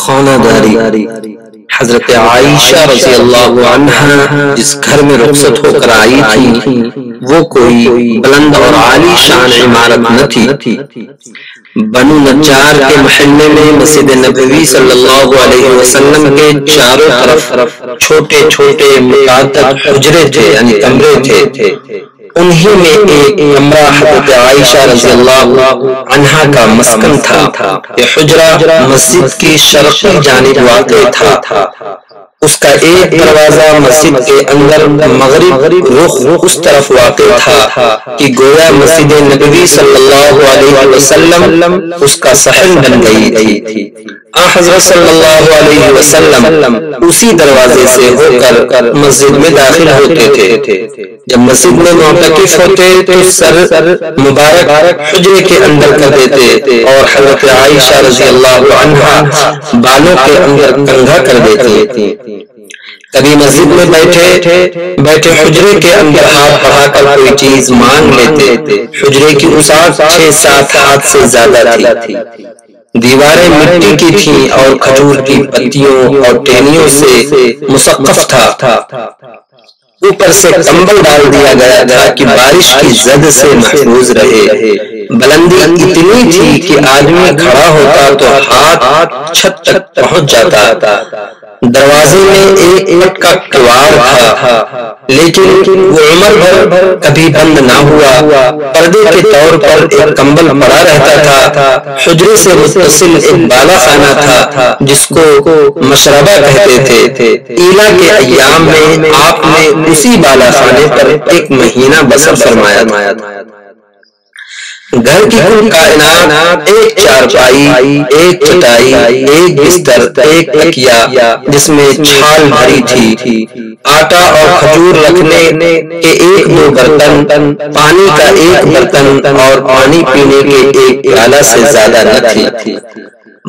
خانہ داری حضرت عائشہ رضی اللہ عنہا جس گھر میں رخصت ہو کر آئی تھی وہ کوئی بلند اور عالی شان عمارت نہ تھی۔ بنو نجار کے محلے میں مسجد نبوی صلی اللہ علیہ وسلم کے چاروں طرف چھوٹے چھوٹے متعدد حجرے تھے، یعنی کمرے تھے۔ انہی میں ایک کمرہ حضرت عائشہ رضی اللہ عنہا کا مسکن تھا۔ یہ حجرہ مسجد کی شرقی جانب واقع تھا۔ اس کا ایک دروازہ مسجد کے اندر مغرب رخ اس طرف واقع تھا کہ گویا مسجد نبوی صلی اللہ علیہ وسلم اس کا صحن بن گئی تھی۔ حضرت صلی اللہ علیہ وسلم اسی دروازے سے ہو کر مسجد میں داخل ہوتے تھے۔ جب مسجد میں معتکف ہوتے تو سر مبارک حجرے کے اندر کر دیتے اور حضرت عائشہ رضی اللہ عنہا بالوں کے اندر کنگھا کر دیتی۔ کبھی مسجد میں بیٹھے حجرے کے اندر ہاتھ بڑھا کر کوئی چیز مانگ لیتے۔ حجرے کی وسعت 6-7 ہاتھ سے زیادہ تھی۔ دیواریں مٹی کی تھیں اور کھجور کی پتیوں اور ٹہنیوں سے مسقف تھا۔ اوپر سے کمبل ڈال دیا گیا تھا کہ بارش کی زد سے محفوظ رہے۔ بلندی اتنی تھی کہ آدمی کھڑا ہوتا تو ہاتھ چھت تک پہنچ جاتا۔ دروازے میں ایک اٹ کا کیوار تھا لیکن وہ عمر بھر کبھی بند نہ ہوا۔ پردے کے طور پر ایک کمبل پڑا رہتا تھا۔ حجرے سے متصل ایک بالا خانہ تھا جس کو مشربہ کہتے تھے۔ عیلا کے ایام میں آپ نے اسی بالا خانے پر ایک مہینہ بسر فرمایا تھا۔ گھر کی کل کائنات ایک چارپائی، ایک چٹائی، ایک بستر، ایک تکیا جس میں چھال بھری تھی، آٹا اور کھجور رکھنے کے 1-2 برتن، پانی کا ایک برتن اور پانی پینے کے ایک پیالہ سے زیادہ نہ تھی۔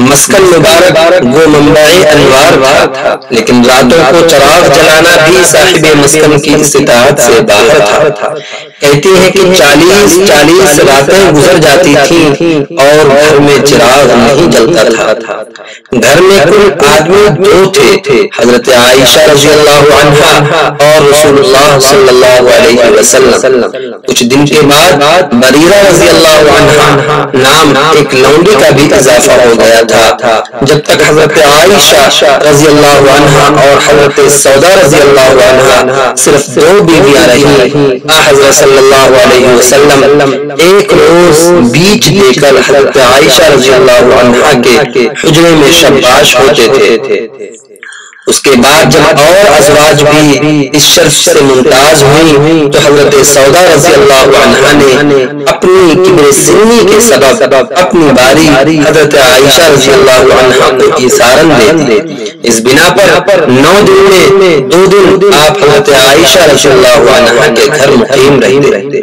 مسکن مبارک وہ منبع انوار تھا لیکن راتوں کو چراغ جلانا بھی صاحب مسکن کی استطاعت سے باہر تھا۔ کہتی ہیں کہ 40 راتیں گزر جاتی تھیں اور گھر میں چراغ نہیں جلتا تھا۔ گھر میں کل آدمی 2 تھے، حضرت عائشہ رضی اللہ عنہا اور رسول اللہ صلی اللہ علیہ وسلم۔ کچھ دن کے بعد بریرہ رضی اللہ عنہا نام ایک لونڈی کا بھی اضافہ ہو گیا تھا۔ جب تک حضرت عائشہ رضی اللہ عنہا اور حضرت سودا رضی اللہ عنہا صرف 2 بیویاں رہیں، حضرت صلی اللہ علیہ وسلم ایک روز بیچ دے کر حضرت عائشہ رضی اللہ عنہا کے حجرے میں شباش ہوتے تھے۔ اس کے بعد جب اور ازواج بھی اس شرف سے ممتاز ہوئیں تو حضرت سودا رضی اللہ عنہا نے اپنی کبر سنی کے سبب اپنی باری حضرت عائشہ رضی اللہ عنہا کو ایثارن دے دی۔ اس بنا پر 9 دن میں 2 دن آپ حضرت عائشہ رضی اللہ عنہا کے گھر مقیم رہتے۔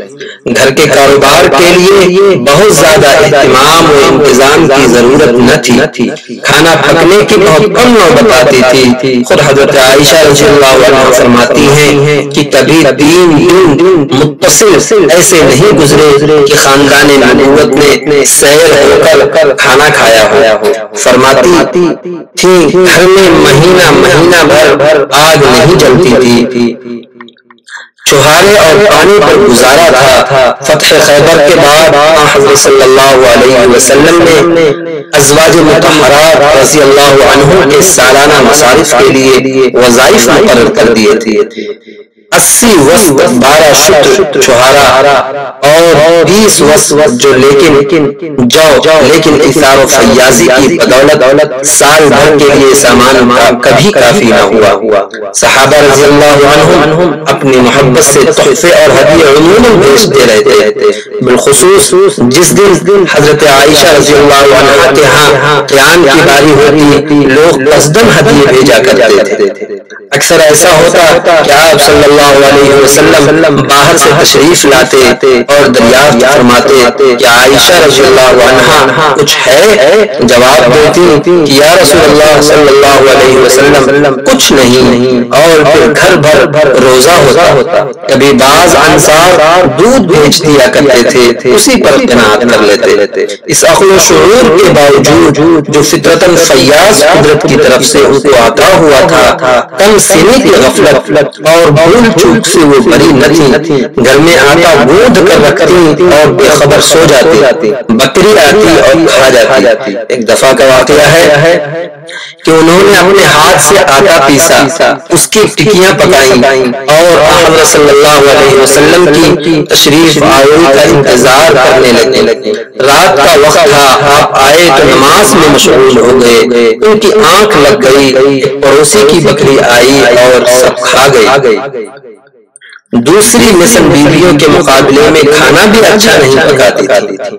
گھر کے کاروبار کے لیے بہت زیادہ اہتمام و انتظام کی ضرورت نہ تھی۔ کھانا پکنے کی بہت کم نوبت آتی تھی۔ خود حضرت عائشہ رضی اللہ عنہا فرماتی ہیں کہ کبھی 3 دن متصل ایسے نہیں گزرے کہ خاندان نبوت نے سیر ہو کر کھانا کھایا ہو۔ فرماتی تھی گھر میں مہینہ بھر آگ نہیں جلتی تھی۔ چوہارے اور پانی پر گزارا تھا۔ فتح خیبر کے بعد حضرت صلی اللہ علیہ وسلم نے ازواج مطہرات رضی اللہ عنہم کے سالانہ مصارف کے لیے وظائف مقرر کر دیے تھے۔ 80 وسط 12 شتر چوہارا اور 20 وسط جو لیکن اثار و فیاضی کی بدولت سال بھر کے لیے سامان کبھی کافی نہ ہوا۔ صحابہ رضی اللہ عنہم اپنی محبت سے تحفے اور ہدیے عموماً بھیجتے رہتے، بالخصوص جس دن حضرت عائشہ رضی اللہ عنہا کے ہاں قیام کی باری ہوتی لوگ قصداً ہدیے بھیجا کرتے تھے۔ اکثر ایسا ہوتا کہ آپ صلی اللہ اللہ علیہ وسلم باہر سے تشریف لاتے اور دریافت فرماتے کہ عائشہ رضی اللہ عنہا کچھ ہے؟ جواب دیتی کہ یا رسول اللہ صلی اللہ علیہ وسلم کچھ نہیں، اور پھر گھر بھر روزہ ہوتا۔ کبھی بعض انصار دودھ بھیج دیا کرتے تھے، اسی پر قناعت کر لیتے۔ اس عقل و شعور کے باوجود جو فطرتاً فیاض قدرت کی طرف سے ان کو عطا ہوا تھا، کم سینی کی غفلت اور بھول چوک سے وہ بری نہ تھی۔ گھر میں آٹا گوندھ کر رکھتی اور بے خبر سو جاتی، بکری آتی اور کھا جاتی۔ ایک دفعہ کا واقعہ ہے کہ انہوں نے اپنے ہاتھ سے آٹا پیسا، اس کی ٹکیاں پکائیں اور حضرت صلی اللہ علیہ وسلم کی تشریف آوری کا انتظار کرنے لگے۔ رات کا وقت تھا، آپ آئے تو نماز میں مشغول ہو گئے۔ ان کی آنکھ لگ گئی، پڑوسی کی بکری آئی اور سب کھا گئی۔ دوسری مصر بیویوں کے مقابلے میں کھانا بھی اچھا نہیں پکاتی تھی۔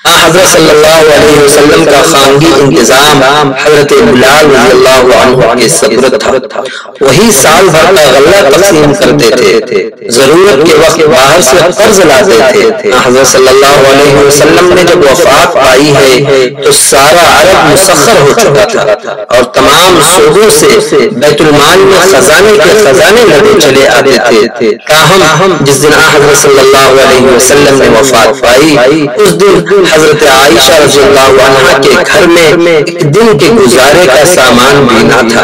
حضرت صلی اللہ علیہ وسلم کا خانگی انتظام حضرت بلال رضی اللہ عنہ کے سپرد تھا۔ وہی سال بھر کا غلہ تقسیم کرتے تھے، ضرورت کے وقت باہر سے قرض لاتے تھے۔ حضرت صلی اللہ علیہ وسلم نے جب وفات پائی ہے تو سارا عرب مسخر ہو چکا تھا اور تمام صوبوں سے بیت المال میں خزانے کے خزانے لگے چلے آتے تھے۔ تاہم جس دن حضرت صلی اللہ علیہ وسلم نے وفات پائی، اس دن حضرت عائشہ رضی اللہ عنہا کے گھر میں ایک دن کے گزارے کا سامان بھی نہ تھا۔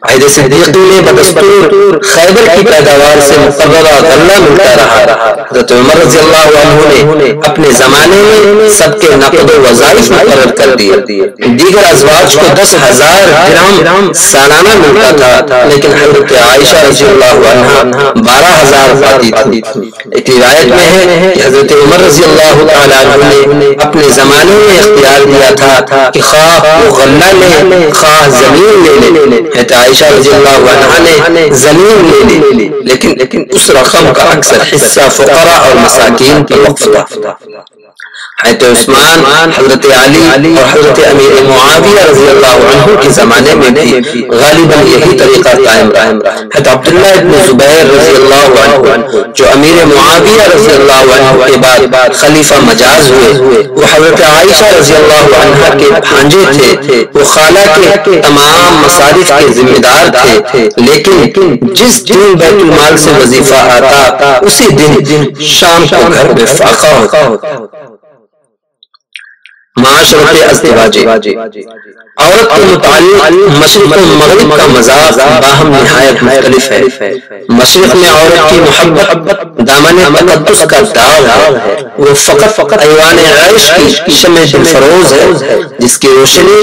عہد صدیقی میں بدستور خیبر کی پیداوار سے مقررہ غلہ ملتا رہا۔ حضرت عمر رضی اللہ عنہ نے اپنے زمانے میں سب کے نقد و وظائف مقرر کر دیے۔ دیگر ازواج کو 10,000 درہم سالانہ ملتا تھا، لیکن حضرت عائشہ رضی اللہ عنہا 12,000 پاتی تھی۔ ایک روایت میں ہے کہ حضرت عمر رضی اللہ تعالیٰ عنہ نے اپنے زمانے میں اختیار دیا تھا کہ خواہ وہ غلہ لے خواہ زمین لے لے۔ حضرت عائشہ رضی اللہ عنہا نے زمین لے لی، لیکن اس رقم کا اکثر حصہ فقراء اور مساکین کی وقف تھا۔ حضرت عثمان، حضرت علی اور حضرت امیر معاویہ رضی اللہ عنہ کے زمانے میں بھی غالباً یہی طریقہ قائم رہا۔ حضرت عبداللہ ابن زبیر رضی اللہ عنہ جو امیر معاویہ رضی اللہ عنہ کے بعد خلیفہ مجاز ہوئے، وہ حضرت عائشہ رضی اللہ عنہ کے بھانجے تھے۔ وہ خالہ کے تمام مصارف کے ذمہ دار تھے، لیکن جس دن بیت المال سے وظیفہ آتا اسی دن شام کو گھر میں فاقہ ہوتا۔ معاشرت ازدواجی، عورت کے متعلق مشرق و مغرب کا مذاق باہم نہایت مختلف ہے۔ مشرق میں عورت کی محبت دامن تقدس کا داغ ہے، وہ فقط ایوان عیش کی شمع دلفروز ہے جس کی روشنی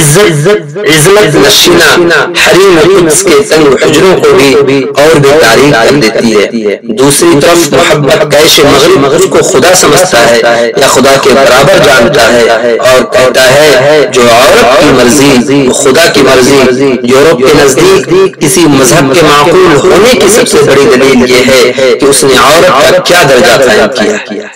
عزت نشینہ حریم قدس کے تنگ حجروں کو بھی اور بھی تاریک کر دیتی ہے۔ دوسری طرف محبت کیش مغرب کو خدا سمجھتا ہے یا خدا کے برابر جانتا ہے اور کہتا ہے جو عورت کی مرضی وہ خدا کی مرضی۔ یورپ کے نزدیک کسی مذہب کے معقول ہونے کی سب سے بڑی دلیل یہ ہے کہ اس نے عورت کا کیا درجہ قائم کیا۔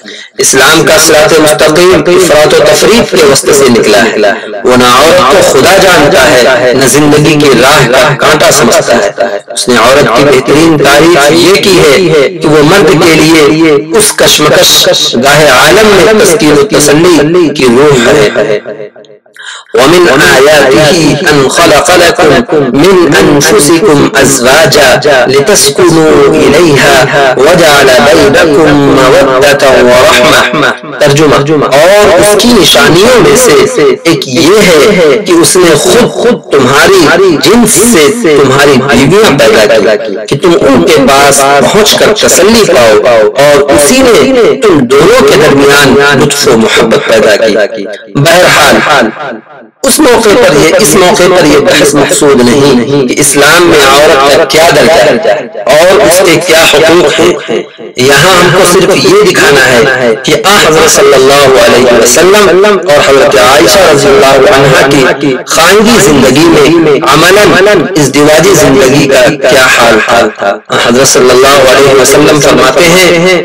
اسلام کا صراط مستقیم افراط و تفریط کے وسط سے نکلا ہے۔ وہ نہ عورت کو خدا جانتا ہے نہ زندگی کی راہ کا کانٹا سمجھتا ہے۔ اس نے عورت کی بہترین تعریف یہ کی ہے کہ وہ مرد کے لیے اس کشمکش گاہ عالم میں تسکین و تسلی کی روح ہے۔ ومن آياته أن خلق لكم من أنفسكم أزواجا لتسكنوا إليها وجعل بينكم مودة ورحمة۔ ترجمہ، اور اس کی نشانیوں میں سے ایک یہ ہے کہ اس نے خود تمہاری جنس سے تمہاری بیویاں پیدا کی کہ تم ان کے پاس پہنچ کر تسلی پاؤ، اور اسی نے تم دونوں کے درمیان لطف و محبت پیدا کی۔ بہرحال اس موقع پر یہ بحث مقصود نہیں کہ اسلام میں عورت کا کیا درجہ ہے اور اس کے کیا حقوق ہیں۔ یہاں ہم کو صرف یہ دکھانا ہے کہ حضرت صلی اللہ علیہ وسلم اور حضرت عائشہ رضی اللہ عنہا کی خانگی زندگی میں عملاً ازدواجی زندگی کا کیا حال تھا۔ حضرت صلی اللہ علیہ وسلم فرماتے ہیں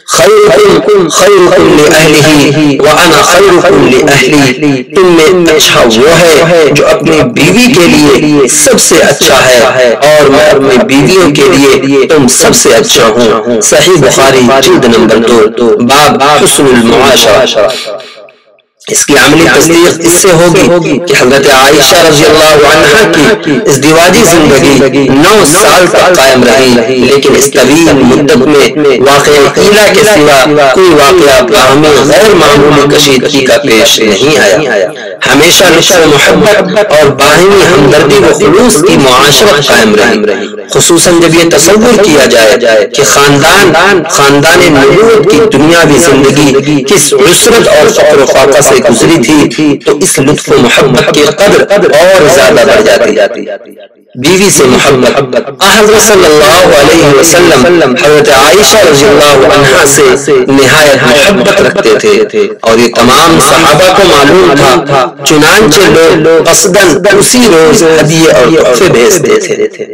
خیرکم خیرکم لأہلہ وانا خیرکم لأہلی، تم میں اچھا وہ ہے جو اپنی بیوی کے لیے سب سے اچھا ہے اور میں اپنی بیویوں کے لیے تم سب سے اچھا ہوں۔ صحیح بخاری جلد نمبر 2 باب حسن المعاشرہ۔ اس کی عملی تصدیق اس سے ہوگی کہ حضرت عائشہ رضی اللہ عنہا کی ازدواجی زندگی 9 سال تک قائم رہی، لیکن اس طویل مدت میں واقعہ قیلہ کے سوا کوئی واقعہ باہمی غیر معمولی کشیدگی کا پیش نہیں آیا۔ ہمیشہ لطف و محبت اور باہمی ہمدردی و خلوص کی معاشرت قائم رہی، خصوصاً جب یہ تصور کیا جائے کہ خاندان نبوت کی دنیاوی زندگی کس عسرت اور فقر و فاقہ سے گزری تھی تو اس لطف و محبت کی قدر اور زیادہ بڑھ جاتی۔ بیوی سے محبت، حضرت صلی اللہ علیہ وسلم حضرت عائشہ رضی اللہ عنہا سے نہایت محبت رکھتے تھے اور یہ تمام صحابہ کو معلوم تھا، چنانچہ لوگ قصداً اسی روز ہدیے اور تحفے بھیجتے تھے۔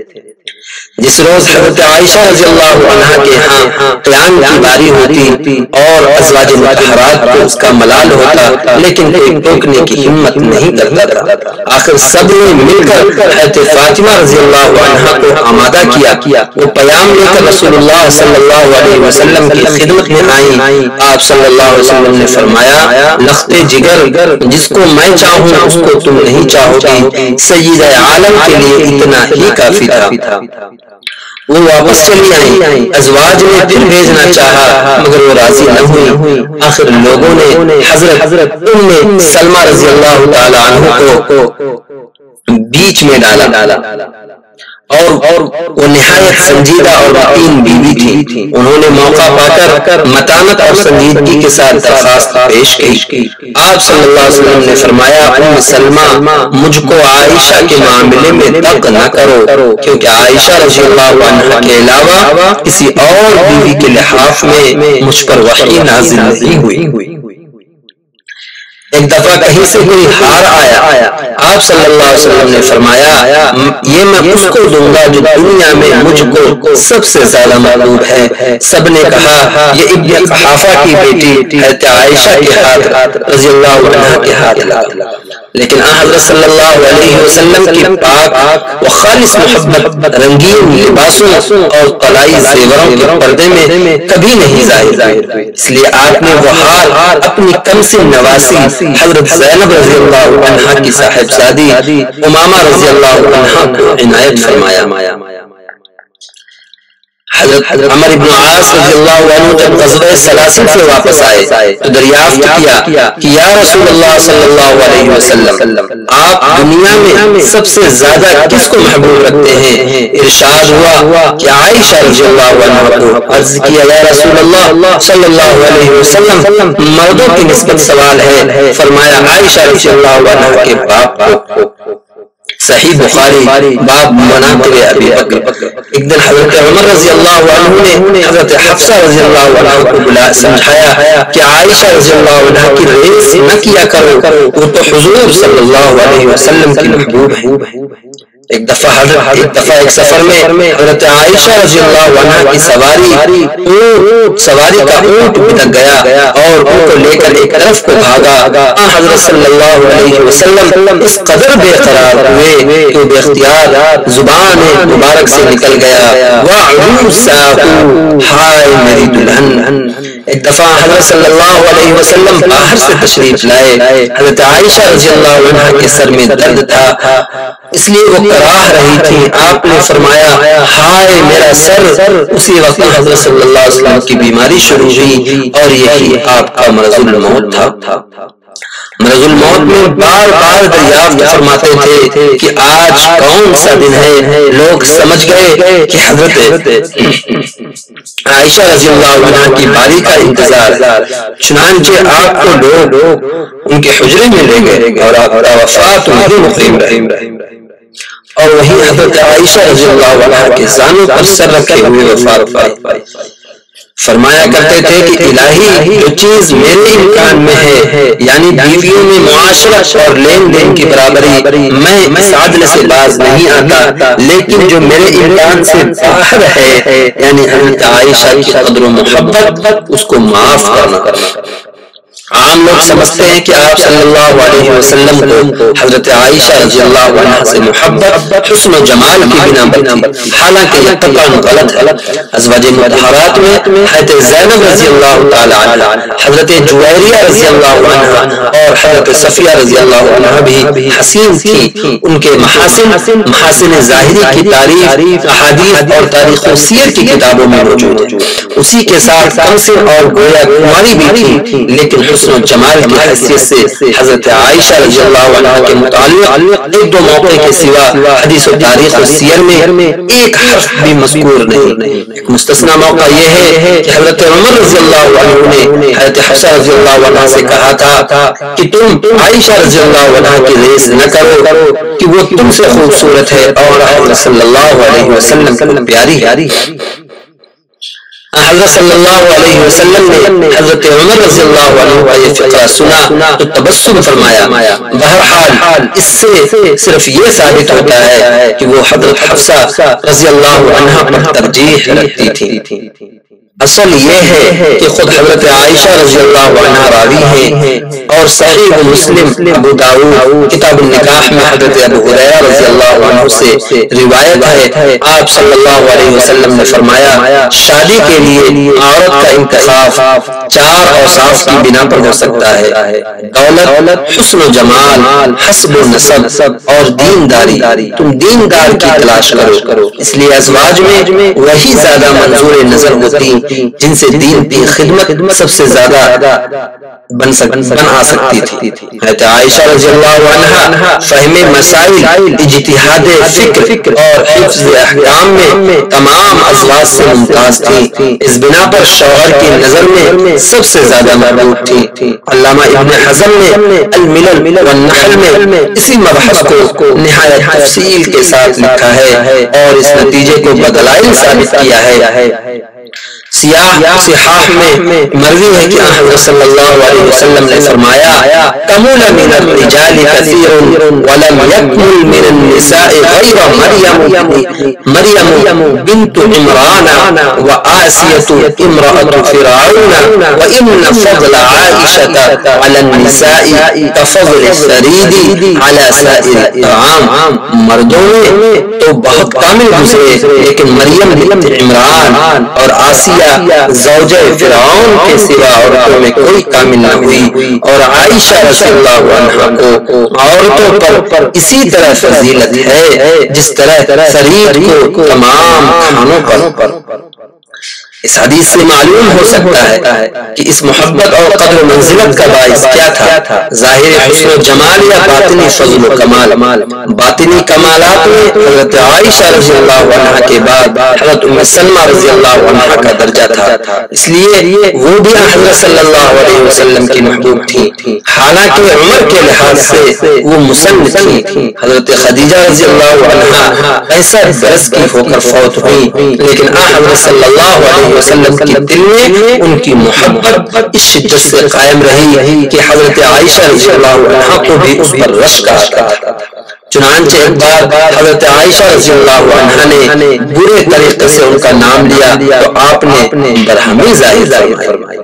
جس روز حضرت عائشہ رضی اللہ عنہا کے ہاں قیام کی باری ہوتی اور ازواج مطہرات کو اس کا ملال ہوتا، لیکن کوئی ٹوکنے کی ہمت نہیں کرتا تھا۔ آخر سب نے مل کر حضرت فاطمہ رضی اللہ عنہا کو آمادہ کیا، وہ پیام لے کر رسول اللہ صلی اللہ علیہ وسلم کی خدمت میں آئیں۔ آپ صلی اللہ علیہ وسلم نے فرمایا، لخت جگر، جس کو میں چاہوں اس کو تم نہیں چاہو گی، سید عالم کے لیے اتنا ہی کافی تھا۔ وہ واپس چلی آئیں، ازواج نے پھر بھیجنا چاہا مگر وہ راضی نہ ہوئی۔ آخر لوگوں نے حضرت ام سلمہ رضی اللہ تعالی عنہ کو بیچ میں ڈالا اور وہ نہایت سنجیدہ اور متین بیوی تھی۔ انہوں نے موقع پا کر متانت اور سنجیدگی کے ساتھ درخواست پیش کی۔ آپ صلی اللہ علیہ وسلم نے فرمایا، ام سلمہ، مجھ کو عائشہ کے معاملے میں تق نہ کرو، کیونکہ عائشہ رضی اللہ عنہا کے علاوہ کسی اور بیوی کے لحاف میں مجھ پر وحی نازل نہیں ہوئی۔ ایک دفعہ کہیں سے کوئی ہار آیا، آپ صلی اللہ علیہ وسلم نے فرمایا، یہ میں اس کو دوں گا جو دنیا میں مجھ کو سب سے زیادہ محبوب ہے۔ سب نے کہا، یہ ابن قحافہ کی بیٹی حضرت عائشہ کے ہاتھ رضی اللہ عنہا کے ہاتھ لگا۔ لیکن حضرت صلی اللہ علیہ وسلم کی پاک و خالص محبت رنگین لباسوں اور طلائی زیوروں کے پردے میں کبھی نہیں ظاہر ہوئی، اس لیے آپ نے وہ ہار اپنی کمسن نواسی حضرت زینب رضی اللہ عنہا کی صاحبزادی امامہ رضی اللہ عنہا کو عنایت فرمایا۔ حضرت عمر بن عاص رضی اللہ عنہ جب غزوہ سلاسل سے واپس آئے تو دریافت کیا کہ یا رسول اللہ صلی اللہ علیہ وسلم، آپ دنیا میں سب سے زیادہ کس کو محبوب رکھتے ہیں؟ ارشاد ہوا کہ عائشہ رضی اللہ عنہ کو۔ عرض کیا، یا رسول اللہ صلی اللہ علیہ وسلم، مردوں کی نسبت سوال ہے۔ فرمایا، عائشہ رضی اللہ عنہ کے باپ کو۔ صحیح بخاری باب مناقب ابی بکر۔ ایک دن حضرت عمر رضی اللہ عنہ نے حضرت حفصہ رضی اللہ عنہ کو بلا سمجھایا کہ عائشہ رضی اللہ عنہ کی ریس نہ کیا کرو، وہ تو حضور صلی اللہ علیہ وسلم کی محبوب ہے۔ ایک دفعہ ایک سفر میں حضرت عائشہ رضی اللہ عنہ کی سواری کا اونٹ بھٹک گیا اور ان کو لے کر ایک طرف کو بھاگا۔ حضرت صلی اللہ علیہ وسلم اس قدر بے قرار ہوئے کہ بے اختیار زبان مبارک سے نکل گیا، وَعُروسَاهُ، ہائے میری دلہن۔ ایک دفعہ حضرت صلی اللہ علیہ وسلم باہر سے تشریف لائے، حضرت عائشہ رضی اللہ عنہ کے سر میں درد تھا، اس لیے وہ کراہ رہی تھی۔ آپ نے فرمایا، ہائے میرا سر۔ اسی وقت حضرت صلی اللہ علیہ وسلم کی بیماری شروع ہوئی اور یہی آپ کا مرض الموت تھا۔ مرض الموت میں بار بار دریافت فرماتے تھے کہ آج کون سا دن ہے۔ لوگ سمجھ گئے کہ حضرت عائشہ رضی اللہ عنہ کی باری کا انتظار، چنانچہ آپ کو لوگ ان کے حجرے میں لے گئے اور آپ کا وفات وہیں مقیم رہے اور وہیں حضرت عائشہ رضی اللہ عنہ کے زانوں پر سر رکھے ہوئے وفات پائی۔ فرمایا کرتے تھے کہ الہی جو چیز میرے امکان میں ہے یعنی بیویوں میں معاشرت اور لین دین کی برابری میں اس عدل سے باز نہیں آتا، لیکن جو میرے امکان سے باہر ہے یعنی حضرت عائشہ کی قدر و محبت اس کو معاف کرنا۔ عام لوگ سمجھتے ہیں کہ آپ صلی اللہ علیہ وسلم کو حضرت عائشہ رضی اللہ عنہا سے محبت حسن و جمال کی بنا پر تھی، حالانکہ یہ قطعاً غلط ہے۔ ازواج مطہرات میں حضرت زینب رضی اللہ تعالی عنہا، حضرت جویریہ رضی اللہ عنہا اور حضرت صفیہ رضی اللہ عنہا بھی حسین تھی۔ ان کے محاسن ظاہری کی تعریف احادیث اور تاریخ و سیر کی کتابوں میں موجود ہے۔ اسی کے ساتھ کمسن اور گویا کماری بھی تھی، لیکن حسن و جمال کی حیثیت سے حضرت عائشہ رضی اللہ عنہا کے متعلق ایک دو موقع کے سوا حدیث و تاریخ و سیر میں ایک حرف بھی مذکور نہیں۔ ایک مستثنا موقع یہ ہے کہ حضرت عمر رضی اللہ عنہ نے حضرت حفصہ رضی اللہ عنہا سے کہا تھا کہ تم عائشہ رضی اللہ عنہا کی ریس نہ کرو کہ وہ تم سے خوبصورت ہے اور حضرت صلی اللہ علیہ وسلم کو پیاری ہے۔ حضرت صلی اللہ علیہ وسلم نے حضرت عمر رضی اللہ عنہ کا یہ فقرہ سنا تو تبسم فرمایا۔ بہرحال اس سے صرف یہ ثابت ہوتا ہے کہ وہ حضرت حفصہ رضی اللہ عنہا پر ترجیح رکھتی تھی۔ اصل یہ ہے کہ خود حضرت عائشہ رضی اللہ عنہا راوی ہیں، اور صحیح مسلم، ابو داؤد کتاب النکاح میں حضرت ابو ہریرہ رضی اللہ عنہ سے روایت ہے، آپ صلی اللہ علیہ وسلم نے فرمایا شادی کے لیے عورت کا انتخاب 4 اوصاف کی بنا پر ہو سکتا ہے: دولت، حسن و جمال، حسب و نسب اور دینداری۔ تم دیندار کی تلاش کرو، اس لیے ازواج میں وہی زیادہ منظور نظر ہوتی جن سے دین کی خدمت سب سے زیادہ بن آ سکتی تھی۔ حضرت عائشہ رضی اللہ عنہا فہم مسائل، اجتہاد فکر اور حفظ احکام میں تمام ازواج سے ممتاز تھی، اس بنا پر شوہر کی نظر میں سب سے زیادہ محبوب تھی۔ علامہ ابن حزم نے الملل والنحل میں اسی مبحث کو نہایت تفصیل کے ساتھ لکھا ہے اور اس نتیجے کو بدلائل ثابت کیا ہے۔ سیاح صحاح میں مروی ہے کہ حضرت صلی اللہ علیہ وسلم نے فرمایا کمل من الرجال کثیر ولم یکمل من النساء غیر مریم بنت عمران وآسیة امرأة فرعون وإن فضل عائشة على النساء كفضل الثريد على سائر الطعام۔ مردوں میں تو بہت کامل گزرے، لیکن مریم بنت عمران اور آسیہ زوجہ فرعون کے سوا عورتوں میں کوئی کامل نہ ہوئی، اور عائشہ رضی اللہ عنہا کو عورتوں پر اسی طرح فضیلت ہے جس طرح ثرید کو تمام کھانوں پر۔ اس حدیث سے معلوم ہو سکتا ہے کہ اس محبت اور قدر و منزلت کا باعث کیا تھا، ظاہر حسن و جمال یا باطنی فضل و کمال۔ باطنی کمالات میں حضرت عائشہ رضی اللہ عنہا کے بعد حضرت ام سلمہ رضی اللہ عنہا کا درجہ تھا، اس لیے وہ بھی حضرت صلی اللہ علیہ وسلم کی محبوب تھی، حالانکہ عمر کے لحاظ سے وہ مسن تھی۔ حضرت خدیجہ رضی اللہ عنہا 65 برس کی ہو کر فوت ہوئی، لیکن حضرت صلی اللہ علیہ وسلم کے دل میں ان کی محبت اس شدت سے قائم رہی کہ حضرت عائشہ رضی اللہ عنہا کو بھی اس پر رشک آتا تھا۔ چنانچہ ایک بار حضرت عائشہ رضی اللہ عنہا نے برے طریقے سے ان کا نام لیا تو آپ نے برہمی ظاہر فرمائی۔